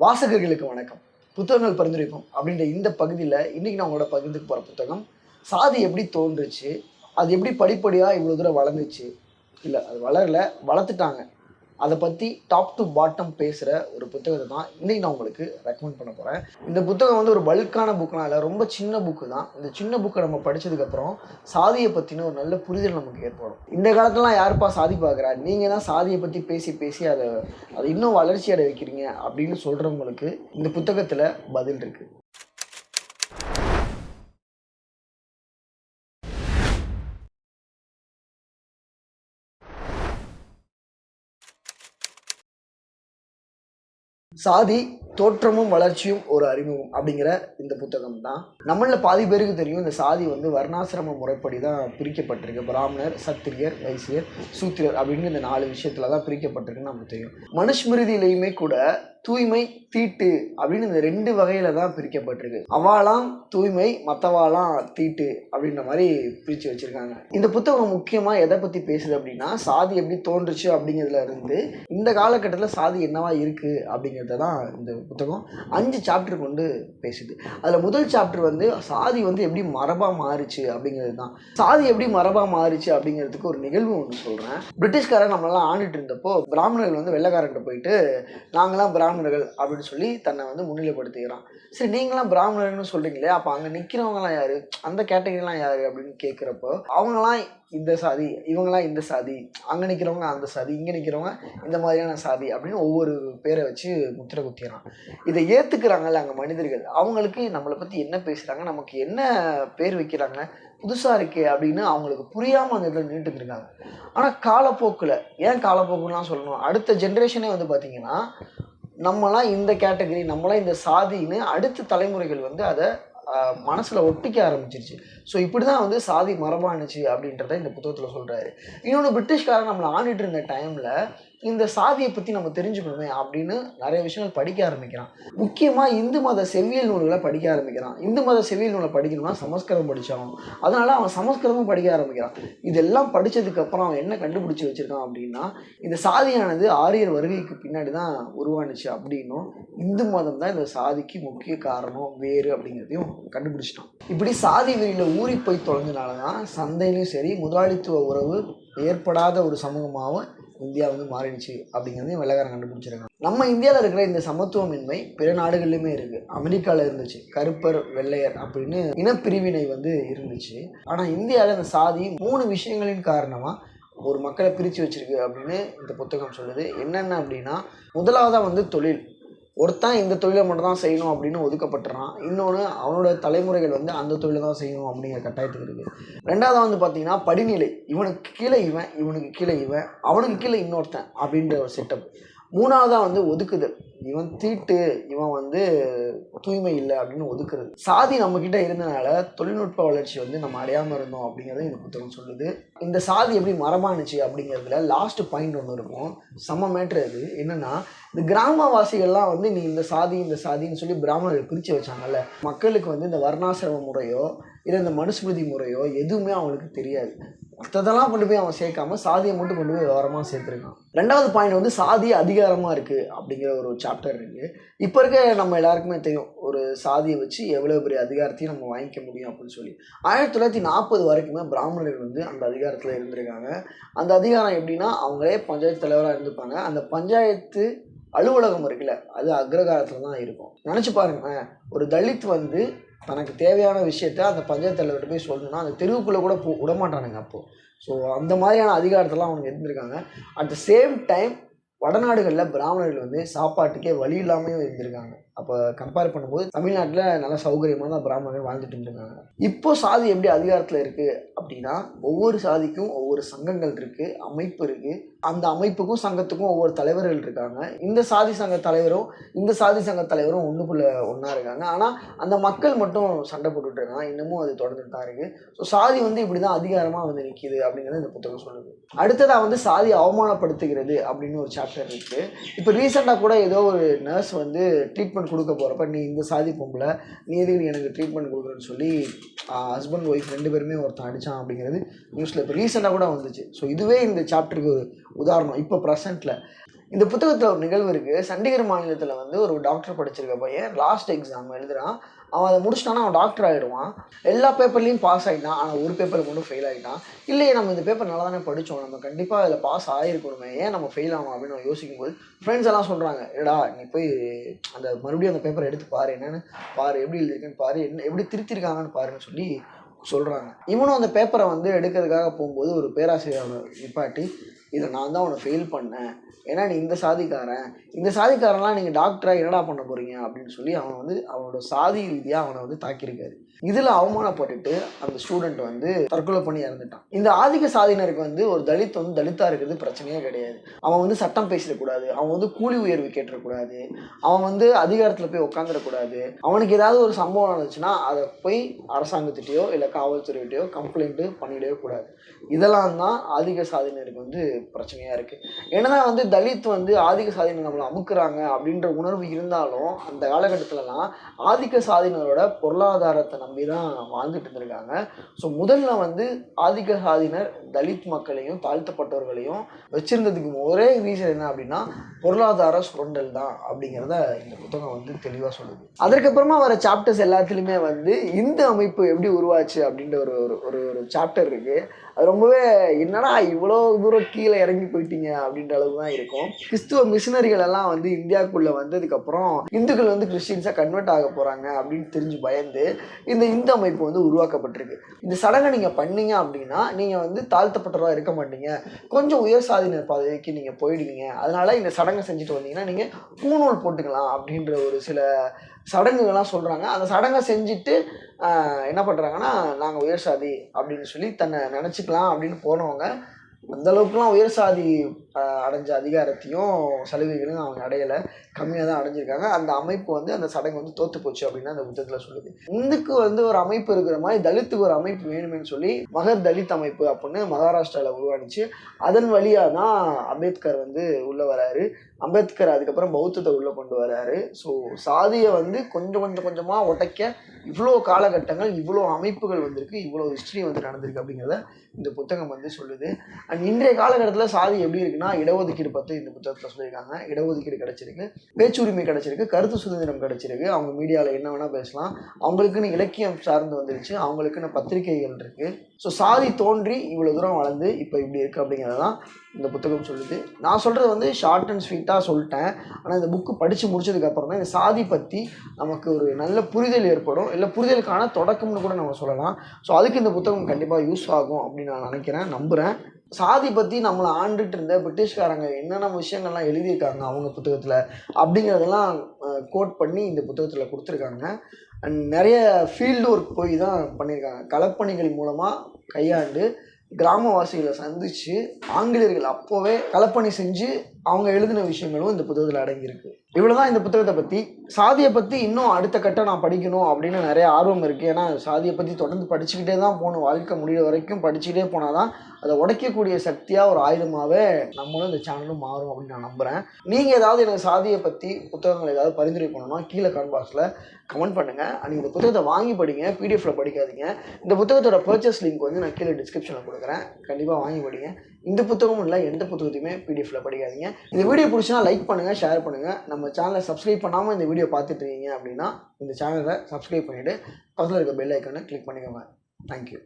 வாசகர்களுக்கு வணக்கம். புத்தகங்கள் பரிந்துரைப்போம் அப்படின்ற இந்த பகுதியில் இன்றைக்கி நான் உங்களோட பகிர்ந்துக்கு போகிற புத்தகம் சாதி எப்படி தோன்றுச்சு, அது எப்படி படிப்படியாக இவ்வளோ தூரம் வளர்ந்துச்சு, இல்லை அது வளரல வளர்த்துட்டாங்க, அதை பற்றி டாப் டு பாட்டம் பேசுகிற ஒரு புத்தகத்தை தான் இன்றைக்கி நான் உங்களுக்கு ரெக்கமெண்ட் பண்ண போகிறேன். இந்த புத்தகம் வந்து ஒரு பல்கான புக்கெலாம் இல்லை, ரொம்ப சின்ன புக்கு தான். இந்த சின்ன புக்கை நம்ம படித்ததுக்கப்புறம் சாதியை பற்றின ஒரு நல்ல புரிதல் நமக்கு ஏற்படும். இந்த காலத்துலலாம் யாருப்பா சாதி பார்க்குறா, நீங்கள் தான் சாதியை பற்றி பேசி பேசி அதை இன்னும் வளர்ச்சி அடைய வைக்கிறீங்க அப்படின்னு சொல்கிறவங்களுக்கு இந்த புத்தகத்தில் பதில் இருக்குது. சாதி தோற்றமும் வளர்ச்சியும் ஒரு அறிமுகம் அப்படிங்கிற இந்த புத்தகம் தான். நம்மளில் பாதி பேருக்கு தெரியும் இந்த சாதி வந்து வர்ணாசிரம முறைப்படி தான் பிரிக்கப்பட்டிருக்கு. பிராமணர், சத்திரியர், வைசியர், சூத்திரர் அப்படின்னு இந்த 4 விஷயத்துல தான் பிரிக்கப்பட்டிருக்குன்னு நமக்கு தெரியும். மனுஸ்மிருதியிலையுமே கூட தூய்மை, தீட்டு அப்படின்னு இந்த 2 வகையில தான் பிரிக்கப்பட்டிருக்கு. அவாலாம் தூய்மை, மற்றவாலாம் தீட்டு அப்படின்ற மாதிரி பிரித்து வச்சிருக்காங்க. இந்த புத்தகம் முக்கியமாக எதை பற்றி பேசுது அப்படின்னா, சாதி எப்படி தோன்றுச்சு அப்படிங்கிறதுல இருந்து இந்த காலகட்டத்தில் சாதி என்னவா இருக்கு அப்படிங்கிறத தான் இந்த புத்தகம் 5 சாப்டர் கொண்டு பேசுது. அதில் முதல் சாப்டர் வந்து சாதி வந்து எப்படி மரபாக மாறுச்சு அப்படிங்கிறது தான். சாதி எப்படி மரபாக மாறுச்சு அப்படிங்கிறதுக்கு ஒரு நிகழ்வு ஒன்று சொல்கிறேன். பிரிட்டிஷ்காரன் நம்மளெல்லாம் ஆண்டுட்டு இருந்தப்போ பிராமணர்கள் வந்து வெள்ளைக்காரன்ட்ட போயிட்டு நாங்களாம் பிராமணர்கள் அப்படின்னு சொல்லி தன்னை வந்து முன்னிலைப்படுத்திக்கிறான். சரி, நீங்களாம் பிராமணர்கள்னு சொல்கிறீங்களே, அப்போ அங்கே நிற்கிறவங்களாம் யார், அந்த கேட்டகரிலாம் யார் அப்படின்னு கேட்குறப்போ அவங்களாம் இந்த சாதி, இவங்களாம் இந்த சாதி, அங்கே நிற்கிறவங்க அந்த சாதி, இங்கே நிற்கிறவங்க இந்த மாதிரியான சாதி அப்படின்னு ஒவ்வொரு பேரை வச்சு முத்திரை குத்திக்கிறான். இதை ஏற்றுக்கிறாங்கல்ல அங்கே மனிதர்கள், அவங்களுக்கு நம்மளை பற்றி என்ன பேசுகிறாங்க, நமக்கு என்ன பேர் வைக்கிறாங்க, புதுசாக இருக்கே அப்படின்னு அவங்களுக்கு புரியாமல் அந்த இடத்துல நின்றுட்டு இருக்காங்க. ஆனால் காலப்போக்கில், ஏன் காலப்போக்குலாம் சொல்லணும், அடுத்த ஜென்ரேஷனே வந்து பார்த்திங்கன்னா நம்மளாம் இந்த கேட்டகரி, நம்மளாம் இந்த சாதின்னு அடுத்த தலைமுறைகள் வந்து அதை மனசில் ஒட்டிக்க ஆரம்பிச்சிருச்சு. ஸோ இப்படி தான் வந்து சாதி மரபானுச்சு அப்படின்றத இந்த புத்தகத்தில் சொல்கிறாரு. இன்னொன்று, பிரிட்டிஷ்காரன் நம்மளை ஆண்டுட்டு இருந்த டைமில் இந்த சாதியை பற்றி நம்ம தெரிஞ்சுக்கணுமே அப்படின்னு நிறைய விஷயங்கள் படிக்க ஆரம்பிக்கிறான். முக்கியமாக இந்து மத செவ்வியல் நூல்களை படிக்க ஆரம்பிக்கிறான். இந்து மத செவ்வியல் நூலை படிக்கணும்னா சமஸ்கிருதம் படித்தாகணும். அதனால் அவன் சமஸ்கிருதமும் படிக்க ஆரம்பிக்கிறான். இதெல்லாம் படித்ததுக்கப்புறம் அவன் என்ன கண்டுபிடிச்சி வச்சுருக்கான் அப்படின்னா, இந்த சாதியானது ஆரியர் வருகைக்கு பின்னாடி தான் உருவானுச்சு அப்படின்னும், இந்து மதம் தான் இந்த சாதிக்கு முக்கிய காரணம், வேறு அப்படிங்கிறதையும் கண்டுபிடிச்சிட்டான். இப்படி சாதி வெறியில் ஊறி போய் தொலைஞ்சனால தான் சந்தையிலையும் சரி முதலாளித்துவ உறவு ஏற்படாத ஒரு சமூகமாகவும் இந்தியா வந்து மாறிடுச்சு அப்படிங்கிறதையும் வெள்ளைக்காரன் கண்டுபிடிச்சிருக்காங்க. நம்ம இந்தியாவில் இருக்கிற இந்த சமத்துவமின்மை பிற நாடுகள்லையுமே இருக்குது. அமெரிக்காவில் இருந்துச்சு கருப்பர் வெள்ளையர் அப்படின்னு இனப்பிரிவினை வந்து இருந்துச்சு. ஆனால் இந்தியாவில் இந்த சாதி 3 விஷயங்களின் காரணமாக ஒரு மக்களை பிரித்து வச்சிருக்கு அப்படின்னு இந்த புத்தகம் சொல்லுது. என்னென்ன அப்படின்னா, முதலாவதாக வந்து தொழில். ஒருத்தன் இந்த தொழிலை மட்டும் தான் செய்யணும் அப்படின்னு ஒதுக்கப்பட்டுறான். இன்னொன்று, அவனோட தலைமுறைகள் வந்து அந்த தொழிலை தான் செய்யணும் அப்படிங்கிற கட்டாயத்துக்கு இருக்குது. ரெண்டாவது வந்து பார்த்திங்கன்னா படிநிலை. இவனுக்கு கீழே இவன், இவனுக்கு கீழே இவன், அவனுக்கு கீழே இன்னொருத்தன் அப்படின்ற ஒரு செட்டப். மூணாவதாக வந்து ஒதுக்குதல். இவன் தீட்டு, இவன் வந்து தூய்மை இல்லை அப்படின்னு ஒதுக்குறது. சாதி நம்மக்கிட்ட இருந்தனால தொழில்நுட்ப வளர்ச்சி வந்து நம்ம அடையாமல் இருந்தோம் அப்படிங்கிறத இந்த புத்தகம் சொல்லுது. இந்த சாதி எப்படி மரபானுச்சு அப்படிங்கிறதுல லாஸ்ட் பாயிண்ட் ஒன்று இருக்கும், செம்ம மேட்ரு. அது என்னென்னா, இந்த கிராமவாசிகள்லாம் வந்து நீ இந்த சாதி இந்த சாதின்னு சொல்லி பிராமணர்கள் பிரித்து வச்சாங்கல்ல, மக்களுக்கு வந்து இந்த வர்ணாசிரம முறையோ இல்லை இந்த மனுஸ்மிருதி முறையோ எதுவுமே அவங்களுக்கு தெரியாது. மற்றதெல்லாம் கொண்டு போய் அவன் சேர்க்காம சாதியை மட்டும் கொண்டு போய் விவரமாக சேர்த்துருக்கான். ரெண்டாவது பாயிண்ட் வந்து சாதி அதிகாரமாக இருக்குது அப்படிங்கிற ஒரு சாப்டர் இருக்குது. இப்போ இருக்க நம்ம எல்லாருக்குமே தெரியும், ஒரு சாதியை வச்சு எவ்வளோ பெரிய அதிகாரத்தையும் நம்ம வாங்கிக்க முடியும் அப்படின்னு சொல்லி. 1940 வரைக்குமே பிராமணர்கள் வந்து அந்த அதிகாரத்தில் இருந்திருக்காங்க. அந்த அதிகாரம் எப்படின்னா, அவங்களே பஞ்சாயத்து தலைவராக இருந்துப்பாங்க. அந்த பஞ்சாயத்து அலுவலகம் இருக்குல்ல, அது அக்ரகாரத்தில் தான் இருக்கும். நினச்சி பாருங்க, ஒரு தலித் வந்து தனக்கு தேவையான விஷயத்த அந்த பஞ்சாயத்து தலைவர்கிட்ட போய் சொல்லணும்னா அந்த தெருவுக்குள்ளே கூட விடமாட்டானுங்க அப்போது. ஸோ அந்த மாதிரியான அதிகாரத்தெல்லாம் அவங்க இருந்திருக்காங்க. அட் த சேம் டைம் வடநாடுகளில் பிராமணர்கள் வந்து சாப்பாட்டுக்கே வழி இல்லாமையும் இருந்திருக்காங்க. அப்போ கம்பேர் பண்ணும்போது தமிழ்நாட்டில் நல்ல சௌகரியமாக தான் பிராமணர்கள் வாழ்ந்துட்டு இருந்திருக்காங்க. இப்போ சாதி எப்படி அதிகாரத்தில் இருக்குது அப்படின்னா, ஒவ்வொரு சாதிக்கும் ஒவ்வொரு சங்கங்கள் இருக்குது, அமைப்பு இருக்குது. அந்த அமைப்புக்கும் சங்கத்துக்கும் ஒவ்வொரு தலைவர்கள் இருக்காங்க. இந்த சாதி சங்க தலைவரும் இந்த சாதி சங்க தலைவரும் ஒன்றா இருக்காங்க. ஆனால் அந்த மக்கள் மட்டும் சண்டை போட்டுட்டு இருக்காங்க. இன்னமும் அது தொடர்ந்துட்டு தான் இருக்குது. ஸோ சாதி வந்து இப்படி தான் அதிகாரமாக வந்து நிற்கிது அப்படிங்கிறது இந்த புத்தகம் சொல்லுது. அடுத்ததாக வந்து சாதி அவமானப்படுத்துகிறது அப்படின்னு ஒரு சாப்டர் இருக்குது. இப்போ ரீசெண்டாக கூட ஏதோ ஒரு நர்ஸ் வந்து ட்ரீட்மெண்ட் கொடுக்க போகிறப்ப, நீ இந்த சாதி பொம்பளை, நீ எதுக்கு நீ எனக்கு ட்ரீட்மெண்ட் கொடுக்குறேன்னு சொல்லி ஹஸ்பண்ட் ஒய்ஃப் 2 பேருமே ஒருத்தன் அடித்தான் அப்படிங்கிறது நியூஸில் இப்போ ரீசெண்டாக கூட வந்துச்சு. ஸோ இதுவே இந்த சாப்டருக்கு ஒரு உதாரணம் இப்போ ப்ரெசண்ட்டில். இந்த புத்தகத்தில் ஒரு நிகழ்வு இருக்குது. சண்டிகர் மாநிலத்தில் வந்து ஒரு டாக்டர் படிச்சிருக்க பையன் லாஸ்ட் எக்ஸாம் எழுதுறான். அவன் அதை முடிச்சிட்டானா அவன் டாக்டர் ஆகிடுவான். எல்லா பேப்பர்லேயும் பாஸ் ஆகிட்டான். ஆனால் ஒரு பேப்பர் மட்டும் ஃபெயில் ஆகிட்டான். இல்லையே நம்ம இந்த பேப்பர் நல்லா தானே படித்தோம், நம்ம கண்டிப்பாக அதில் பாஸ் ஆகிருக்கணுமே, ஏன் நம்ம ஃபெயில் ஆகணும் அப்படின்னு நம்ம யோசிக்கும்போது ஃப்ரெண்ட்ஸ் எல்லாம் சொல்கிறாங்க, ஏடா நீ போய் அந்த மறுபடியும் அந்த பேப்பரை எடுத்து பாரு, என்னென்னு பாரு, எப்படி எழுதிருக்குன்னு பாரு, என்ன எப்படி திருத்திருக்காங்கன்னு பாருன்னு சொல்லி சொல்கிறாங்க. இவனும் அந்த பேப்பரை வந்து எடுக்கிறதுக்காக போகும்போது ஒரு பேராசிரியர் நிப்பாட்டி, இதை நான் தான் அவனை ஃபெயில் பண்ணேன், ஏன்னா நீ இந்த சாதிக்காரன்லாம் நீங்கள் டாக்டராக என்னடா பண்ண போகிறீங்க அப்படின்னு சொல்லி அவன் வந்து அவனோட சாதி ரீதியாக அவனை வந்து தாக்கியிருக்காரு. இதில் அவமானப்பட்டுட்டு அந்த ஸ்டூடெண்ட் வந்து தற்கொலை பண்ணி இறந்துட்டான். இந்த ஆதிக்க சாதியினருக்கு வந்து ஒரு தலித் வந்து தலித்தாக இருக்கிறது பிரச்சனையே கிடையாது. அவன் வந்து சட்டம் பேசிடக்கூடாது, அவன் வந்து கூலி உயர்வு கேட்டுறக்கூடாது, அவன் வந்து அதிகாரத்தில் போய் உட்காந்துடக்கூடாது. அவனுக்கு ஏதாவது ஒரு சம்பவம் நடந்துச்சுன்னா அதை போய் அரசாங்கத்திட்டையோ இல்லை காவல்துறையிட்டையோ கம்ப்ளைண்ட்டு பண்ணிடவே கூடாது. இதெல்லாம் தான் ஆதிக்க சாதியினருக்கு வந்து பிரச்சனையாக இருக்குது. ஏன்னா வந்து தலித் வந்து ஆதிக்க சாதியினர் நம்மளை அமுக்குறாங்க அப்படின்ற உணர்வு இருந்தாலும் அந்த காலகட்டத்திலலாம் ஆதிக்க சாதியினரோட பொருளாதாரத்தை நம்பி தான் வாழ்ந்துட்டு இருந்திருக்காங்க. ஸோ முதல்ல வந்து ஆதிக்க சாதியினர் தலித் மக்களையும் தாழ்த்தப்பட்டவர்களையும் வச்சிருந்ததுக்கு ஒரே ரீசன் என்ன அப்படின்னா பொருளாதார சுரண்டல் தான் அப்படிங்கிறத இந்த புத்தகம் வந்து தெளிவாக சொல்லுது. அதற்கப்புறமா வர சாப்டர்ஸ் எல்லாத்துலேயுமே வந்து இந்த அமைப்பு எப்படி உருவாச்சு அப்படின்ற ஒரு ஒரு ஒரு சாப்டர் இருக்குது. அது ரொம்பவே என்னடா இவ்வளோ தூரம் கீழே இறங்கி போயிட்டீங்க அப்படின்ற அளவுக்கு தான் இருக்கும். கிறிஸ்துவ மிஷினரிகள் எல்லாம் வந்து இந்தியாவுக்குள்ளே வந்ததுக்கப்புறம் இந்துக்கள் வந்து கிறிஸ்டின்ஸாக கன்வெர்ட் ஆக போகிறாங்க அப்படின்னு தெரிஞ்சு பயந்து இந்த அமைப்பு வந்து உருவாக்கப்பட்டிருக்கு. இந்த சடங்கை நீங்கள் பண்ணீங்க அப்படின்னா நீங்கள் வந்து தாழ்த்தப்பட்டவராக இருக்க மாட்டீங்க, கொஞ்சம் உயர் சாதியினர் பதவிக்கு நீங்கள் போயிடுவீங்க, அதனால இந்த சடங்கை செஞ்சுட்டு வந்தீங்கன்னா நீங்கள் பூநூல் போட்டுக்கலாம் அப்படின்ற ஒரு சில சடங்குகள்லாம் சொல்கிறாங்க. அந்த சடங்கை செஞ்சுட்டு என்ன பண்ணுறாங்கன்னா நாங்கள் உயர் சாதி அப்படின்னு சொல்லி தன்னை நினச்சிக்கலாம் அப்படின்னு போனவங்க அந்தளவுக்குலாம் உயர் சாதி அடைஞ்ச அதிகாரத்தையும் சலுகைகளையும் அவங்க அடையலை, கம்மியாக தான் அடைஞ்சிருக்காங்க. அந்த அமைப்பு வந்து அந்த சடங்கு வந்து தோற்று போச்சு அப்படின்னு அந்த புத்தகத்தில் சொல்லுது. இந்துக்கு வந்து ஒரு அமைப்பு இருக்கிற மாதிரி தலித்துக்கு ஒரு அமைப்பு வேணுமென்னு சொல்லி மகர் தலித் அமைப்பு அப்படின்னு மகாராஷ்டிராவில் உருவானிச்சு. அதன் வழியாக தான் அம்பேத்கர் வந்து உள்ளே வராரு. அம்பேத்கர் அதுக்கப்புறம் பௌத்தத்தை உள்ளே கொண்டு வராரு. ஸோ சாதியை வந்து கொஞ்சமாக உடைக்க இவ்வளோ காலகட்டங்கள், இவ்வளோ அமைப்புகள் வந்திருக்கு, இவ்வளோ ஹிஸ்ட்ரி வந்து நடந்திருக்கு அப்படிங்கிறத இந்த புத்தகம் வந்து சொல்லுது. அண்ட் இன்றைய காலகட்டத்தில் சாதி எப்படி இருக்குன்னா இடஒதுக்கீடு பற்றி இந்த புத்தகத்தில் சொல்லியிருக்காங்க. இடஒதுக்கீடு கிடச்சிருக்கு, பேச்சுரிமை கிடச்சிருக்கு, கருத்து சுதந்திரம் கிடச்சிருக்கு, அவங்க மீடியாவில் என்ன வேணால் பேசலாம், அவங்களுக்குன்னு இலக்கியம் சார்ந்து வந்துருச்சு, அவங்களுக்குன்னு பத்திரிகைகள் இருக்குது. ஸோ சாதி தோன்றி இவ்வளோ தூரம் வளர்ந்து இப்போ இப்படி இருக்குது அப்படிங்கிறது தான் இந்த புத்தகம் சொல்லுது. நான் சொல்கிறது வந்து ஷார்ட் அண்ட் ஸ்வீட்டாக சொல்லிட்டேன். ஆனால் இந்த புக்கு படித்து முடிச்சதுக்கப்புறம் தான் இந்த சாதி பற்றி நமக்கு ஒரு நல்ல புரிதல் ஏற்படும், இல்லை புரிதலுக்கான தொடக்கம்னு கூட நம்ம சொல்லலாம். ஸோ அதுக்கு இந்த புத்தகம் கண்டிப்பாக யூஸ் ஆகும் அப்படின்னு நான் நினைக்கிறேன், நம்புகிறேன். சாதி பற்றி நம்மளை ஆண்டுட்டு இருந்த பிரிட்டிஷ்காரங்க என்னென்ன விஷயங்கள்லாம் எழுதியிருக்காங்க அவங்க புத்தகத்தில் அப்படிங்கிறதெல்லாம் கோட் பண்ணி இந்த புத்தகத்தில் கொடுத்துருக்காங்க. அண்ட் நிறைய ஃபீல்டு ஒர்க் போய் தான் பண்ணியிருக்காங்க. களப்பணிகள் மூலமாக கையாண்டு கிராமவாசிகளை சந்தித்து ஆங்கிலேயர்கள் அப்போவே களப்பணி செஞ்சு அவங்க எழுதின விஷயங்களும் இந்த புத்தகத்தில் அடங்கியிருக்கு. இவ்வளோதான் இந்த புத்தகத்தை பற்றி. சாதியை பற்றி இன்னும் அடுத்த கட்டம் நான் படிக்கணும் அப்படின்னு நிறைய ஆர்வம் இருக்குது. ஏன்னா சாதியை பற்றி தொடர்ந்து படிச்சுக்கிட்டே தான் போகணும், வாழ்க்கை முடிகிற வரைக்கும் படிச்சுக்கிட்டே போனால் தான் அதை உடைக்கக்கூடிய சக்தியாக ஒரு ஆயுதமாகவே நம்மளும் இந்த சேனலும் மாறும் அப்படின்னு நான் நம்புகிறேன். நீங்கள் ஏதாவது எனக்கு சாதியை பற்றி புத்தகங்கள் ஏதாவது பரிந்துரை பண்ணணும்னா கீழே கமெண்ட் பாக்ஸில் கமெண்ட் பண்ணுங்கள். அண்ட் இந்த புத்தகத்தை வாங்கி படிங்க, பிடிஎஃப்ல படிக்காதீங்க. இந்த புத்தகத்தோட பர்ச்சேஸ் லிங்க் வந்து நான் கீழே டிஸ்கிரிப்ஷனில் கொடுக்குறேன், கண்டிப்பாக வாங்கி படிங்க. இந்த புத்தகமும் இல்லை, எந்த புத்தகத்தையுமே பிடிஎஃப்ல படிக்காதீங்க. இந்த வீடியோ பிடிச்சினா லைக் பண்ணுங்கள், ஷேர் பண்ணுங்கள். நம்ம சேனலை சப்ஸ்கிரைப் பண்ணாமல் இந்த வீடியோ பார்த்துட்டு இருக்கீங்க அப்படின்னா இந்த சேனலை சப்ஸ்கிரைப் பண்ணிவிட்டு பக்கத்தில் இருக்க பெல் ஐக்கானை கிளிக் பண்ணிக்கோங்க. தேங்க்யூ.